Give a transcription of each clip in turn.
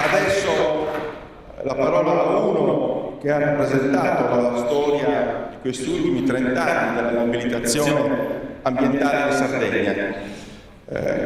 Adesso la parola a uno che ha rappresentato la storia di questi ultimi 30 anni della mobilitazione ambientale in Sardegna,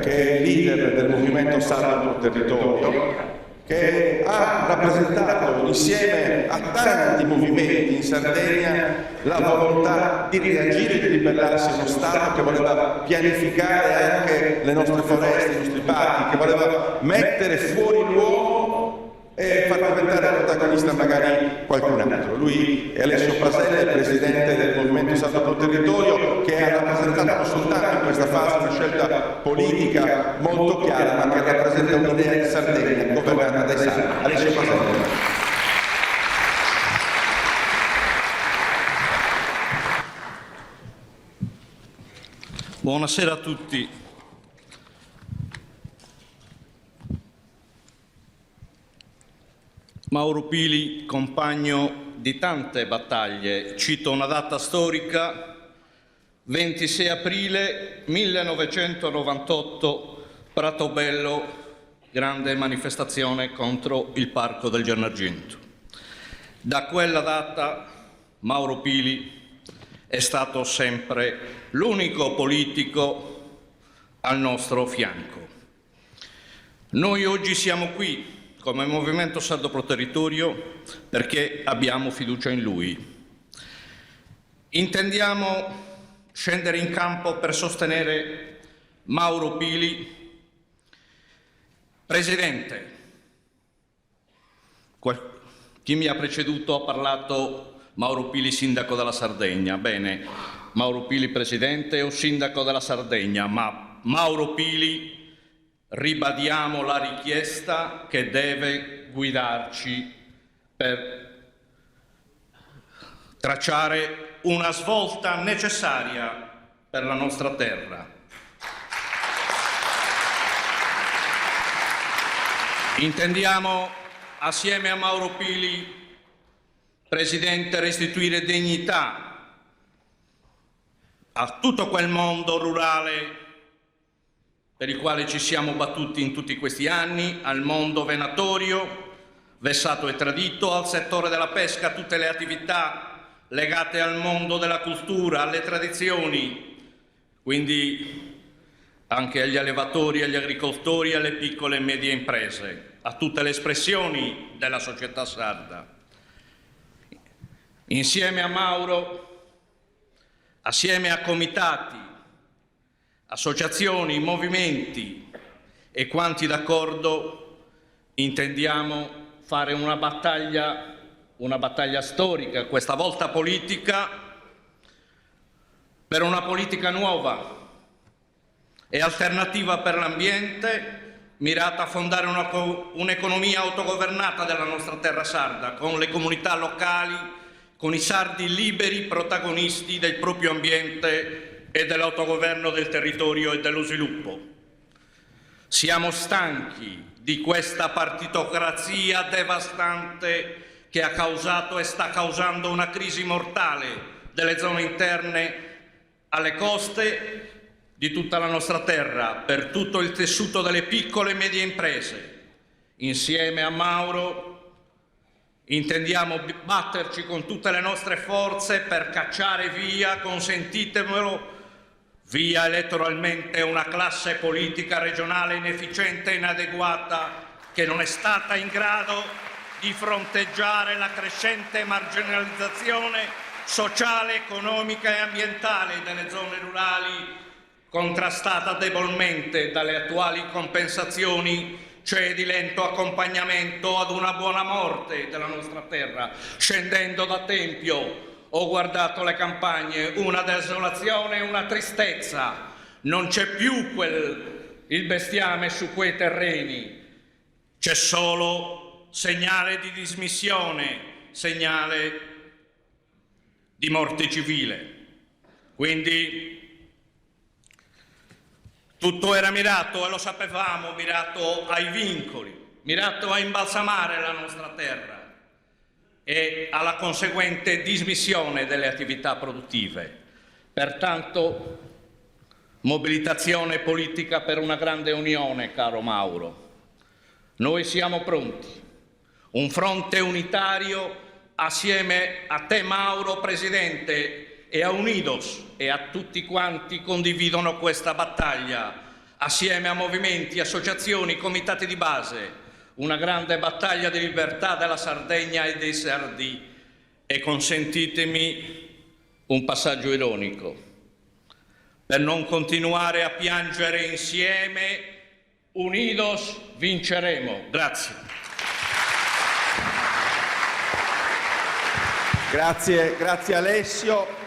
che è il leader del movimento Sardo sul territorio, che ha rappresentato insieme a tanti movimenti in Sardegna la volontà di reagire e di ribellarsi a uno Stato che voleva pianificare anche le nostre foreste, i nostri parchi, che voleva mettere fuori l'uomo e far diventare protagonista magari qualcun altro. Lui è Alessio Pasella, il presidente del movimento Sardo sul territorio, che ha rappresentato non soltanto in questa fase una scelta politica molto chiara, ma che rappresenta un'idea di Sardegna governata dai sardi. Alessio Pasella. Buonasera a tutti. Mauro Pili, compagno di tante battaglie, cito una data storica, 26 aprile 1998, Pratobello, grande manifestazione contro il Parco del Gennargentu. Da quella data Mauro Pili è stato sempre l'unico politico al nostro fianco. Noi oggi siamo qui come Movimento Sardo Pro Territorio perché abbiamo fiducia in lui. Intendiamo scendere in campo per sostenere Mauro Pili. Presidente, chi mi ha preceduto ha parlato Mauro Pili, sindaco della Sardegna. Bene, Mauro Pili presidente o sindaco della Sardegna, ma Mauro Pili, ribadiamo la richiesta che deve guidarci per tracciare una svolta necessaria per la nostra terra. Intendiamo, assieme a Mauro Pili, Presidente, restituire dignità a tutto quel mondo rurale per il quale ci siamo battuti in tutti questi anni, al mondo venatorio, vessato e tradito, al settore della pesca, a tutte le attività legate al mondo della cultura, alle tradizioni, quindi anche agli allevatori, agli agricoltori, alle piccole e medie imprese, a tutte le espressioni della società sarda. Insieme a Mauro, assieme a comitati, associazioni, movimenti e quanti d'accordo, intendiamo fare una battaglia storica, questa volta politica, per una politica nuova e alternativa per l'ambiente, mirata a fondare un'economia autogovernata della nostra terra sarda, con le comunità locali, con i sardi liberi protagonisti del proprio ambiente e dell'autogoverno del territorio e dello sviluppo. Siamo stanchi di questa partitocrazia devastante che ha causato e sta causando una crisi mortale delle zone interne alle coste di tutta la nostra terra, per tutto il tessuto delle piccole e medie imprese. Insieme a Mauro intendiamo batterci con tutte le nostre forze per cacciare via, consentitemelo, via elettoralmente una classe politica regionale inefficiente e inadeguata che non è stata in grado di fronteggiare la crescente marginalizzazione sociale, economica e ambientale delle zone rurali, contrastata debolmente dalle attuali compensazioni, cioè di lento accompagnamento ad una buona morte della nostra terra. Scendendo da Tempio ho guardato le campagne, una desolazione e una tristezza. Non c'è più il bestiame su quei terreni, c'è solo segnale di dismissione, segnale di morte civile. Quindi tutto era mirato, e lo sapevamo, mirato ai vincoli, mirato a imbalsamare la nostra terra e alla conseguente dismissione delle attività produttive. Pertanto, mobilitazione politica per una grande unione, caro Mauro. Noi siamo pronti. Un fronte unitario assieme a te, Mauro, Presidente, e a Unidos e a tutti quanti condividono questa battaglia, assieme a movimenti, associazioni, comitati di base, una grande battaglia di libertà della Sardegna e dei sardi. E consentitemi un passaggio ironico. Per non continuare a piangere insieme, Unidos vinceremo. Grazie. Grazie Alessio.